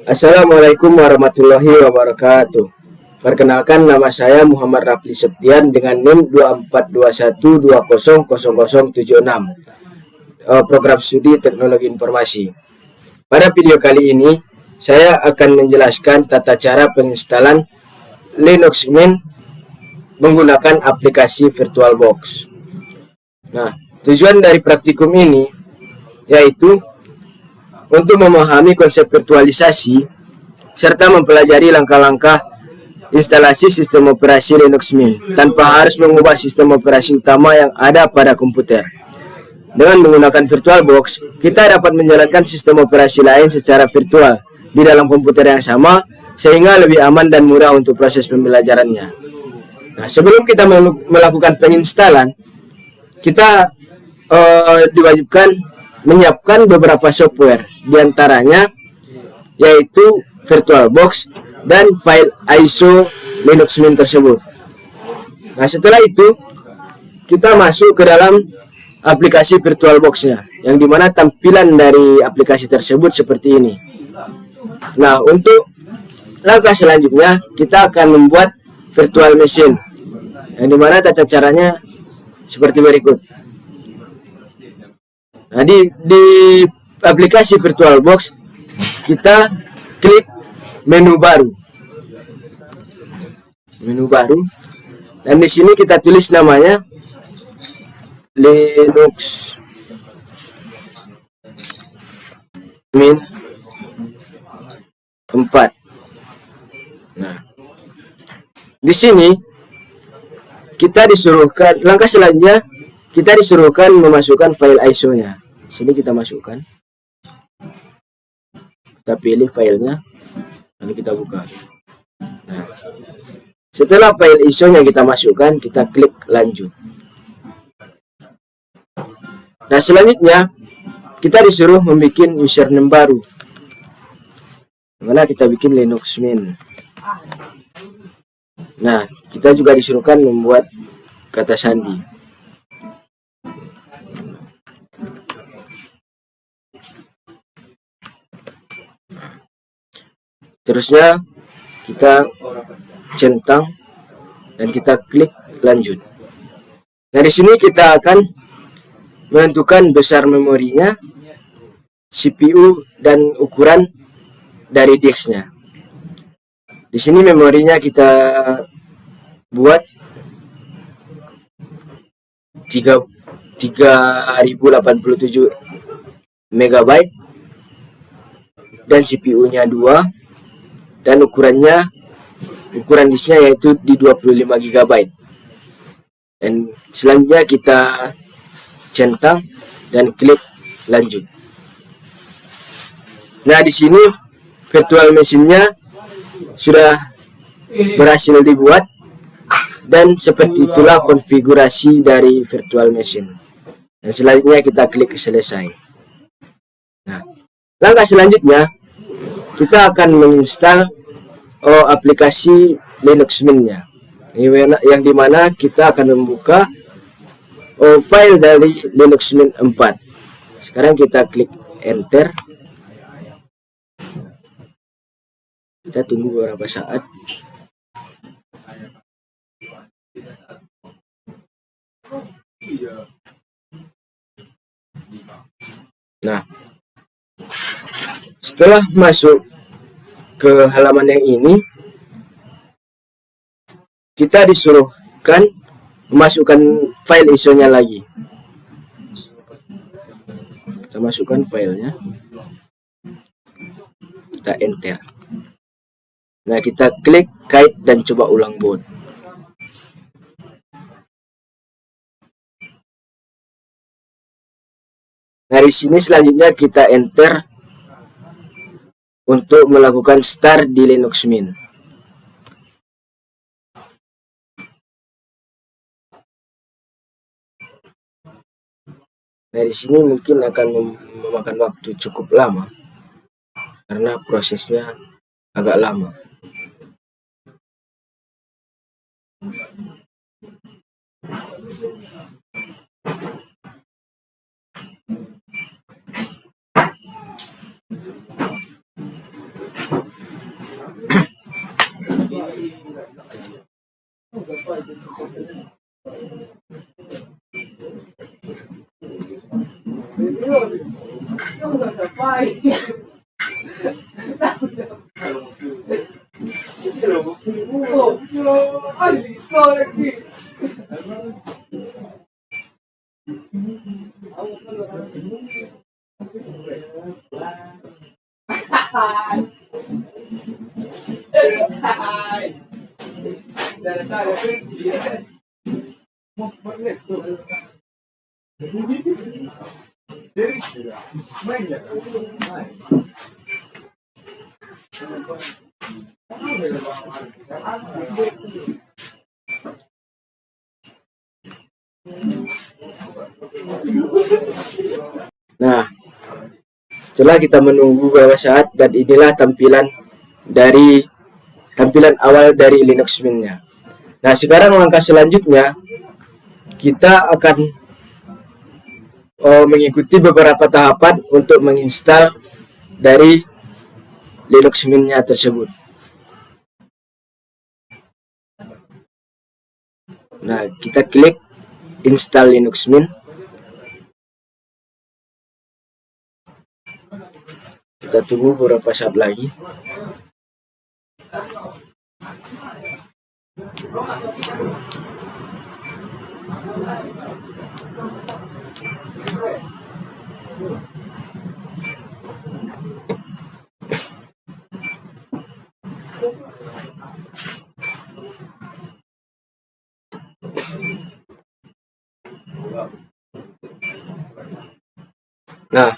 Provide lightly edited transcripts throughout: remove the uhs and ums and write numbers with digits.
Assalamualaikum warahmatullahi wabarakatuh. Perkenalkan, nama saya Muhammad Rafli Septian dengan NIM 2421200076, program studi teknologi informasi. Pada video kali ini, saya akan menjelaskan tata cara penginstalan Linux Mint menggunakan aplikasi VirtualBox. Nah, tujuan dari praktikum ini yaitu untuk memahami konsep virtualisasi serta mempelajari langkah-langkah instalasi sistem operasi Linux Mint tanpa harus mengubah sistem operasi utama yang ada pada komputer. Dengan menggunakan VirtualBox, kita dapat menjalankan sistem operasi lain secara virtual di dalam komputer yang sama, sehingga lebih aman dan mudah untuk proses pembelajarannya. Nah, sebelum kita melakukan penginstalan, kita diwajibkan menyiapkan beberapa software, diantaranya yaitu VirtualBox dan file ISO Linux Mint tersebut. Nah, setelah itu kita masuk ke dalam aplikasi VirtualBox-nya, yang dimana tampilan dari aplikasi tersebut seperti ini. Nah, untuk langkah selanjutnya kita akan membuat virtual machine, yang dimana tata caranya seperti berikut. Nah, di aplikasi VirtualBox kita klik menu baru, dan di sini kita tulis namanya Linux Mint 4. Nah, di sini langkah selanjutnya kita disuruhkan memasukkan file ISO-nya. Sini kita masukkan. Kita pilih filenya, lalu kita buka. Nah, setelah file ISO-nya kita masukkan, kita klik lanjut. Nah, selanjutnya kita disuruh membuat username baru. Mana kita bikin Linux Mint. Nah, kita juga disuruhkan membuat kata sandi. Terusnya kita centang dan kita klik lanjut. Nah, di sini kita akan menentukan besar memorinya, CPU, dan ukuran dari disknya. Di sini memorinya kita buat 3087 MB dan CPU-nya 2, dan ukuran disknya yaitu di 25 GB. Dan selanjutnya kita centang dan klik lanjut. Nah, di sini virtual machine-nya sudah berhasil dibuat, dan seperti itulah konfigurasi dari virtual machine. Dan selanjutnya kita klik selesai. Nah, langkah selanjutnya kita akan menginstal aplikasi Linux Mint-nya, yang dimana kita akan membuka file dari Linux Mint 4. Sekarang kita klik enter. Kita tunggu beberapa saat. Nah, setelah masuk ke halaman yang ini, kita disuruhkan memasukkan file ISO-nya lagi. Kita masukkan filenya, kita enter. Nah, kita klik kait dan coba ulang boot. Nah, di sini selanjutnya kita enter untuk melakukan start di Linux Mint. Nah, di sini mungkin akan memakan waktu cukup lama karena prosesnya agak lama. Nah, setelah kita menunggu beberapa saat, dan inilah tampilan awal dari Linux Mint-nya. Nah, sekarang langkah selanjutnya kita akan mengikuti beberapa tahapan untuk menginstal dari Linux Mint-nya tersebut. Nah, kita klik install Linux Mint. Kita tunggu beberapa saat lagi. Nah,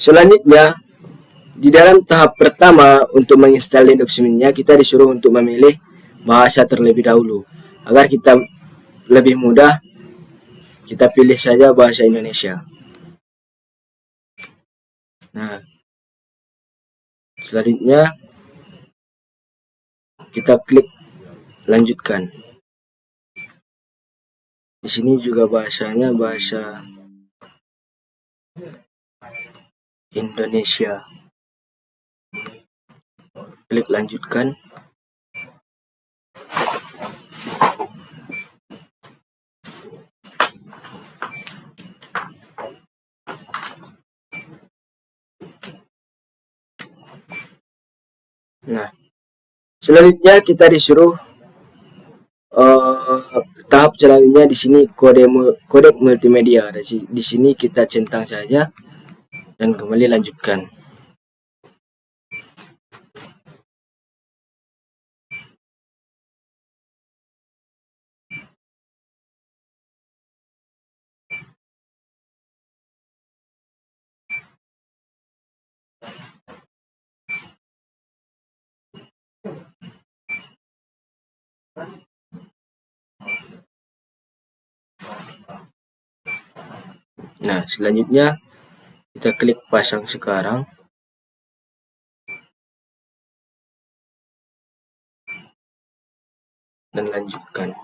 selanjutnya di dalam tahap pertama untuk menginstal Linux Mint-nya, kita disuruh untuk memilih bahasa terlebih dahulu. Agar kita lebih mudah, kita pilih saja bahasa Indonesia. Nah, selanjutnya kita klik lanjutkan. Di sini juga bahasanya bahasa Indonesia. Klik lanjutkan. Nah, selanjutnya kita disuruh tahap selanjutnya di sini kodek multimedia. Di sini kita centang saja dan kembali lanjutkan. Nah, selanjutnya kita klik pasang sekarang. Dan lanjutkan.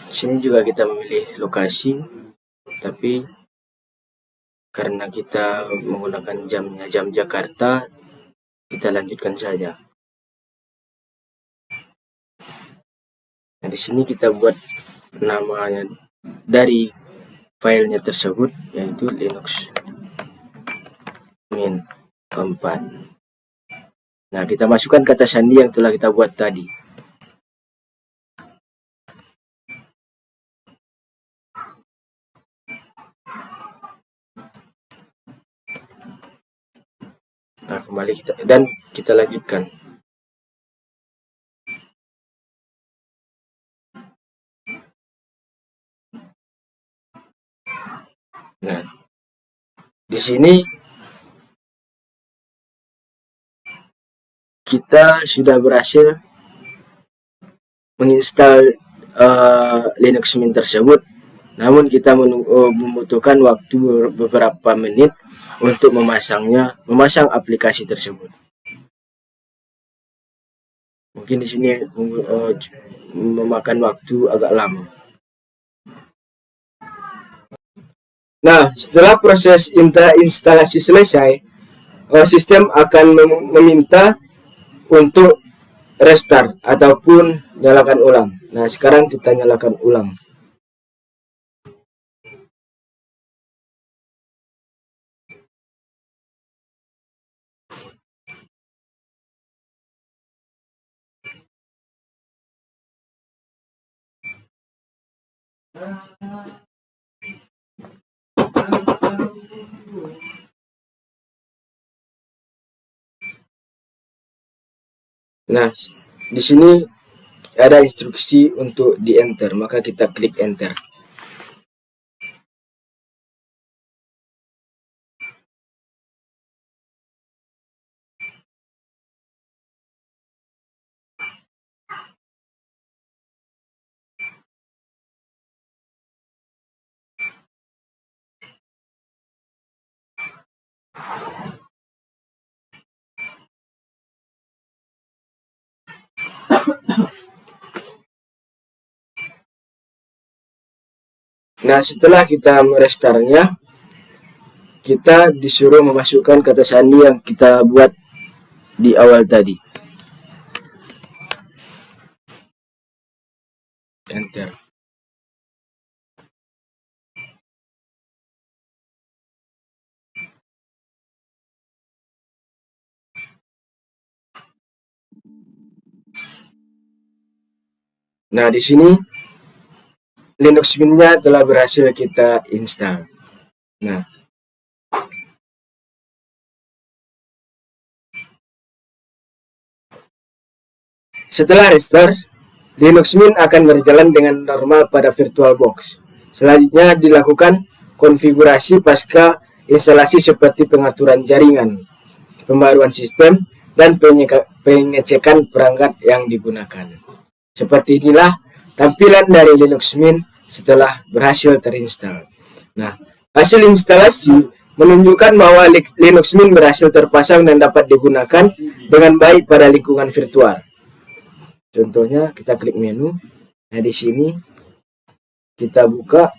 Di sini juga kita memilih lokasi, tapi karena kita menggunakan jam Jakarta, kita lanjutkan saja. Nah, di sini kita buat namanya dari filenya tersebut, yaitu Linux Mint 4. Nah, kita masukkan kata sandi yang telah kita buat tadi. Nah, kembali kita lanjutkan. Nah, di sini kita sudah berhasil menginstal Linux Mint tersebut. Namun kita membutuhkan waktu beberapa menit untuk memasang aplikasi tersebut. Mungkin di sini memakan waktu agak lama. Nah, setelah proses instalasi selesai, sistem akan meminta untuk restart ataupun nyalakan ulang. Nah, sekarang kita nyalakan ulang. Nah, di sini ada instruksi untuk di enter, maka kita klik enter. Nah, setelah kita merestartnya, kita disuruh memasukkan kata sandi yang kita buat di awal tadi. Enter. Nah, di sini Linux Mint-nya telah berhasil kita install. Nah, setelah restart, Linux Mint akan berjalan dengan normal pada VirtualBox. Selanjutnya dilakukan konfigurasi pasca instalasi seperti pengaturan jaringan, pembaruan sistem, dan pengecekan perangkat yang digunakan. Seperti inilah tampilan dari Linux Mint setelah berhasil terinstall. Nah, hasil instalasi menunjukkan bahwa Linux Mint berhasil terpasang dan dapat digunakan dengan baik pada lingkungan virtual. Contohnya, kita klik menu. Nah, di sini kita buka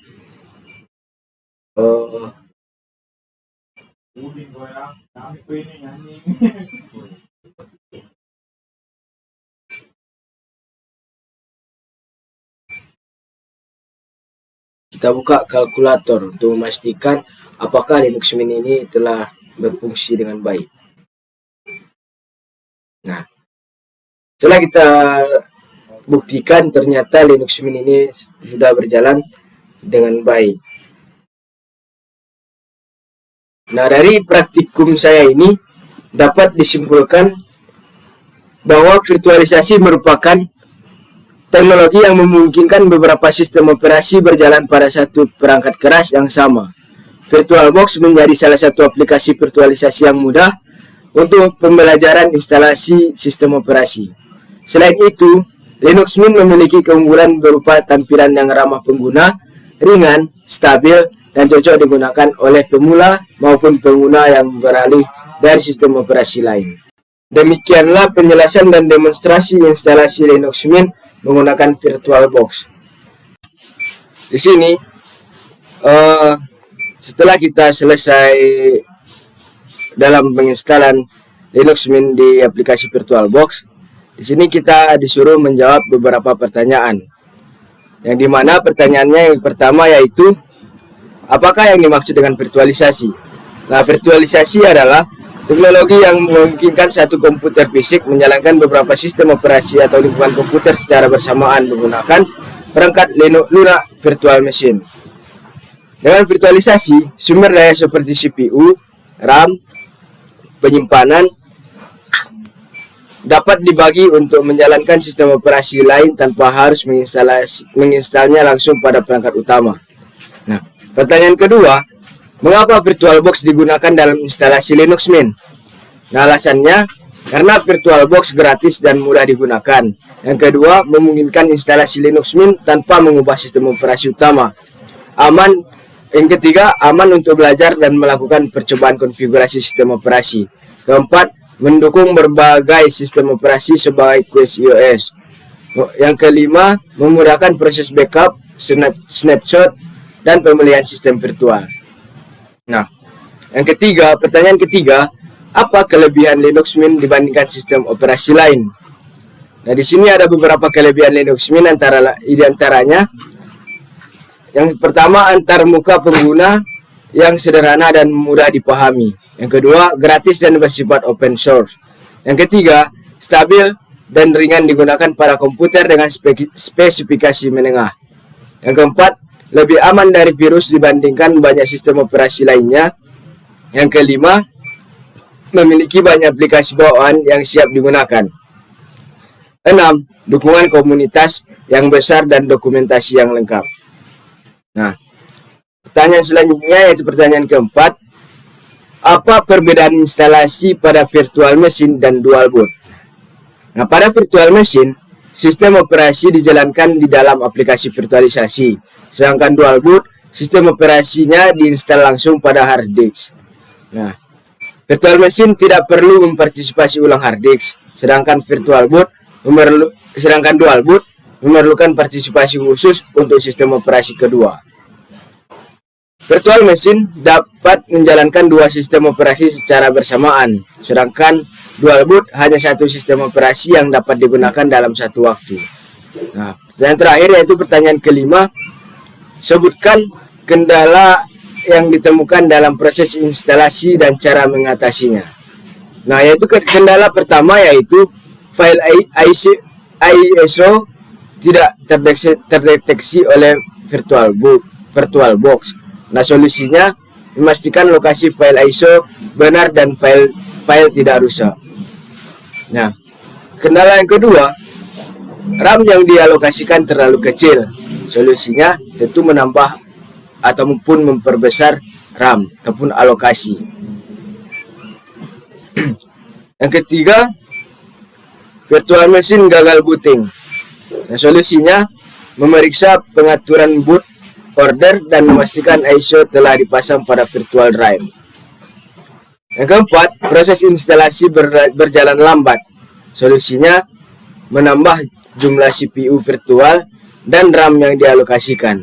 kalkulator untuk memastikan apakah Linux Mint ini telah berfungsi dengan baik. Nah, setelah kita buktikan ternyata Linux Mint ini sudah berjalan dengan baik. Nah, dari praktikum saya ini dapat disimpulkan bahwa virtualisasi merupakan teknologi yang memungkinkan beberapa sistem operasi berjalan pada satu perangkat keras yang sama. VirtualBox menjadi salah satu aplikasi virtualisasi yang mudah untuk pembelajaran instalasi sistem operasi. Selain itu, Linux Mint memiliki keunggulan berupa tampilan yang ramah pengguna, ringan, stabil, dan cocok digunakan oleh pemula maupun pengguna yang beralih dari sistem operasi lain. Demikianlah penjelasan dan demonstrasi instalasi Linux Mint menggunakan VirtualBox. Di sini, setelah kita selesai dalam penginstalan Linux Mint di aplikasi VirtualBox, di sini kita disuruh menjawab beberapa pertanyaan. Yang dimana pertanyaannya yang pertama yaitu, apakah yang dimaksud dengan virtualisasi? Nah, virtualisasi adalah teknologi yang memungkinkan satu komputer fisik menjalankan beberapa sistem operasi atau lingkungan komputer secara bersamaan menggunakan perangkat lunak virtual machine. Dengan virtualisasi, sumber daya seperti CPU, RAM, penyimpanan dapat dibagi untuk menjalankan sistem operasi lain tanpa harus menginstalnya langsung pada perangkat utama. Nah, pertanyaan kedua, mengapa VirtualBox digunakan dalam instalasi Linux Mint? Nah, alasannya karena VirtualBox gratis dan mudah digunakan. Yang kedua, memungkinkan instalasi Linux Mint tanpa mengubah sistem operasi utama. Yang ketiga, aman untuk belajar dan melakukan percobaan konfigurasi sistem operasi. Keempat, mendukung berbagai sistem operasi sebagai Quest iOS. Yang kelima, memudahkan proses backup, snapshot, dan pemilihan sistem virtual. Nah, pertanyaan ketiga, apa kelebihan Linux Mint dibandingkan sistem operasi lain? Nah, di sini ada beberapa kelebihan Linux Mint di antaranya yang pertama, antar muka pengguna yang sederhana dan mudah dipahami. Yang kedua, gratis dan bersifat open source. Yang ketiga, stabil dan ringan digunakan pada komputer dengan spesifikasi menengah. Yang keempat, lebih aman dari virus dibandingkan banyak sistem operasi lainnya. Yang kelima, memiliki banyak aplikasi bawaan yang siap digunakan. 6. Dukungan komunitas yang besar dan dokumentasi yang lengkap. Nah, pertanyaan selanjutnya yaitu pertanyaan keempat. Apa perbedaan instalasi pada virtual machine dan dual boot? Nah, pada virtual machine, sistem operasi dijalankan di dalam aplikasi virtualisasi. Sedangkan dual boot, sistem operasinya diinstal langsung pada hard disk. Nah, virtual machine tidak perlu mempartisipasi ulang hard disk, sedangkan dual boot memerlukan partisipasi khusus untuk sistem operasi kedua. Virtual machine dapat menjalankan dua sistem operasi secara bersamaan, sedangkan dual boot hanya satu sistem operasi yang dapat digunakan dalam satu waktu. Nah, pertanyaan terakhir yaitu pertanyaan kelima. Sebutkan kendala yang ditemukan dalam proses instalasi dan cara mengatasinya. Nah, yaitu kendala pertama yaitu file ISO tidak terdeteksi oleh VirtualBox. Nah, solusinya memastikan lokasi file ISO benar dan file tidak rusak. Nah, kendala yang kedua, RAM yang dialokasikan terlalu kecil. Solusinya tentu menambah ataupun memperbesar RAM ataupun alokasi. Yang ketiga, virtual machine gagal booting. Nah, solusinya memeriksa pengaturan boot order dan memastikan ISO telah dipasang pada virtual drive. Yang keempat, proses instalasi berjalan lambat. Solusinya menambah jumlah CPU virtual dan RAM yang dialokasikan.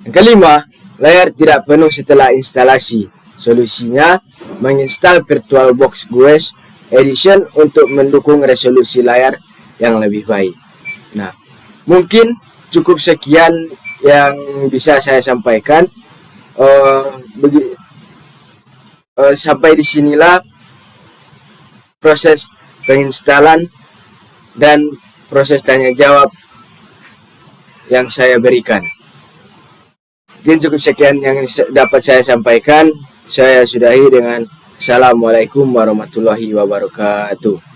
Yang kelima, layar tidak penuh setelah instalasi. Solusinya menginstal VirtualBox GUIS Edition untuk mendukung resolusi layar yang lebih baik. Nah, mungkin cukup sekian yang bisa saya sampaikan. Sampai disinilah proses penginstalan dan proses tanya jawab yang saya berikan. Mungkin cukup sekian yang dapat saya sampaikan. Saya sudahi dengan Assalamualaikum warahmatullahi wabarakatuh.